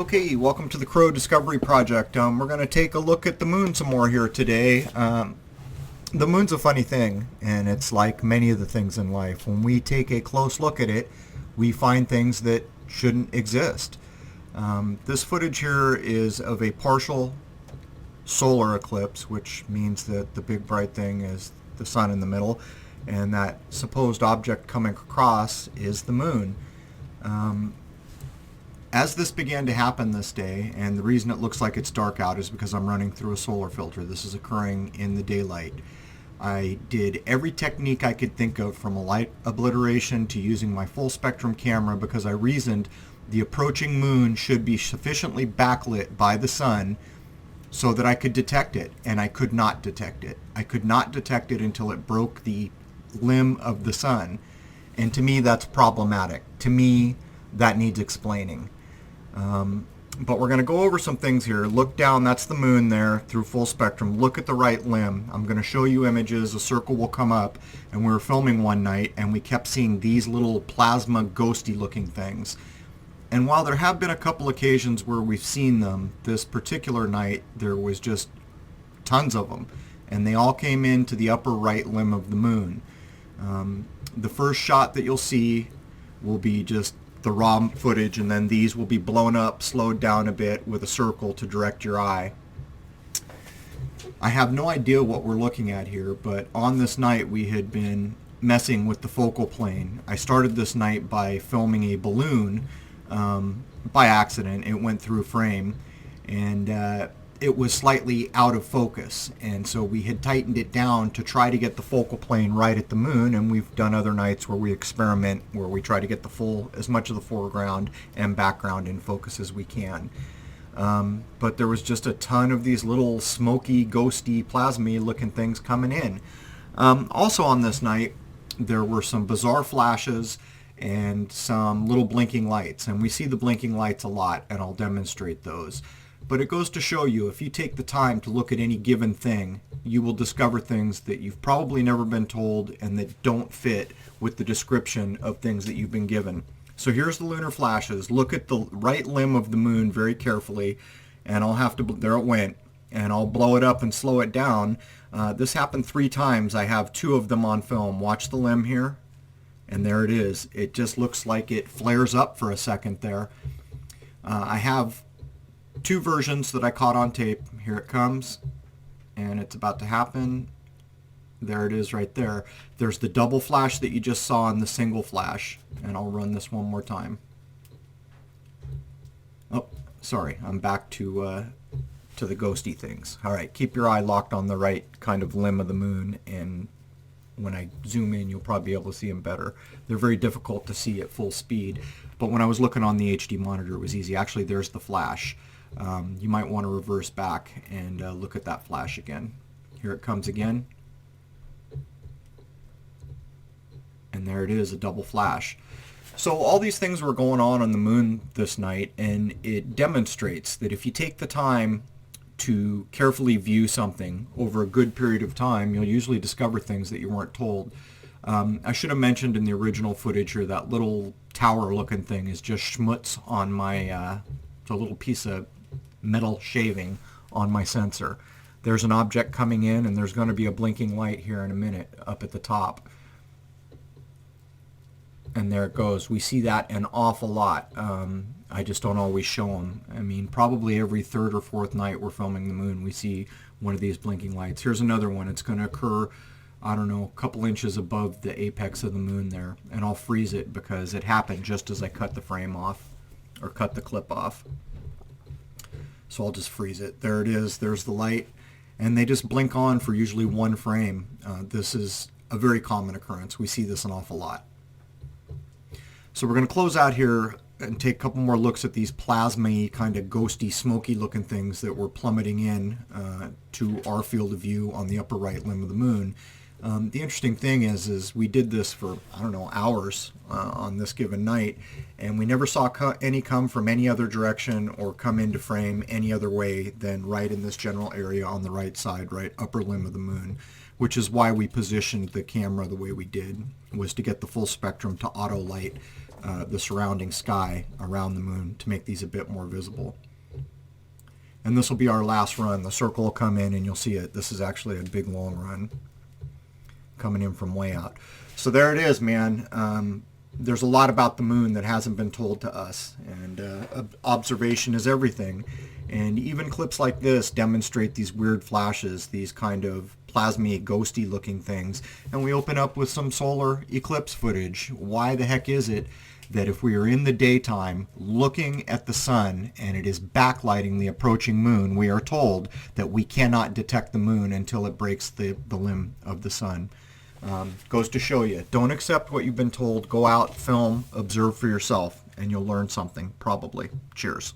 Okay, welcome to the Crow Discovery Project. We're going to take a look at the moon some more here today. The moon's a funny thing, and it's like many of the things in life. When we take a close look at it, we find things that shouldn't exist. This footage here is of a partial solar eclipse, which means that the big bright thing is the sun in the middle, and that supposed object coming across is the moon. As this began to happen this day, and the reason it looks like it's dark out is because I'm running through a solar filter. This is occurring in the daylight. I did every technique I could think of, from a light obliteration to using my full spectrum camera, because I reasoned the approaching moon should be sufficiently backlit by the sun so that I could detect it, and I could not detect it. I could not detect it until it broke the limb of the sun, and to me that's problematic. To me, that needs explaining. But we're going to go over some things here. Look down, that's the moon there through full spectrum. Look at the right limb. I'm going to show you images. A circle will come up, and we were filming one night and we kept seeing these little plasma ghosty looking things. And while there have been a couple occasions where we've seen them, this particular night there was just tons of them, and they all came into the upper right limb of the moon. The first shot that you'll see will be just the raw footage, and then these will be blown up, slowed down a bit with a circle to direct your eye. I have no idea what we're looking at here, but on this night we had been messing with the focal plane. I started this night by filming a balloon by accident. It went through frame, and it was slightly out of focus, and so we had tightened it down to try to get the focal plane right at the moon. And we've done other nights where we experiment, where we try to get as much of the foreground and background in focus as we can. But there was just a ton of these little smoky, ghosty, plasmy looking things coming in. Also on this night there were some bizarre flashes and some little blinking lights, and we see the blinking lights a lot, and I'll demonstrate those. But it goes to show you, if you take the time to look at any given thing, you will discover things that you've probably never been told and that don't fit with the description of things that you've been given. So here's the lunar flashes. Look at the right limb of the moon very carefully, and there it went, and I'll blow it up and slow it down. This happened 3 times. I have 2 of them on film. Watch the limb here, and there it is. It just looks like it flares up for a second there. I have 2 versions that I caught on tape. Here it comes, and it's about to happen. There it is right there. There's the double flash that you just saw and the single flash, and I'll run this one more time. Oh, sorry, I'm back to the ghosty things. All right, keep your eye locked on the right kind of limb of the moon, and when I zoom in you'll probably be able to see them better. They're very difficult to see at full speed, but when I was looking on the HD monitor it was easy. Actually, there's the flash. You might want to reverse back and look at that flash again. Here it comes again, and there it is, a double flash. So all these things were going on the moon this night, and it demonstrates that if you take the time to carefully view something over a good period of time, you'll usually discover things that you weren't told. I should have mentioned in the original footage here, that little tower looking thing is just schmutz on my it's a little piece of metal shaving on my sensor. There's an object coming in, and there's going to be a blinking light here in a minute up at the top, and there it goes. We see that an awful lot. I just don't always show them. I mean, probably every 3rd or 4th night we're filming the moon we see one of these blinking lights. Here's another one. It's going to occur, I don't know, a couple inches above the apex of the moon there, and I'll freeze it because it happened just as I cut the frame off, or cut the clip off. So I'll just freeze it. There it is. There's the light, and they just blink on for usually 1 frame. This is a very common occurrence. We see this an awful lot. So we're going to close out here and take a couple more looks at these plasma-y, kind of ghosty, smoky looking things that were plummeting in to our field of view on the upper right limb of the moon. The interesting thing is we did this for, I don't know, hours on this given night, and we never saw any come from any other direction or come into frame any other way than right in this general area on the right side, right upper limb of the moon, which is why we positioned the camera the way we did, was to get the full spectrum to auto light the surrounding sky around the moon to make these a bit more visible. And this will be our last run. The circle will come in and you'll see it. This is actually a big long run coming in from way out. So there it is, man. There's a lot about the moon that hasn't been told to us, and observation is everything. And even clips like this demonstrate these weird flashes, these kind of plasmy, ghosty looking things. And we open up with some solar eclipse footage. Why the heck is it that if we are in the daytime looking at the sun and it is backlighting the approaching moon, we are told that we cannot detect the moon until it breaks the limb of the sun? Goes to show you, don't accept what you've been told. Go out, film, observe for yourself, and you'll learn something, probably. Cheers.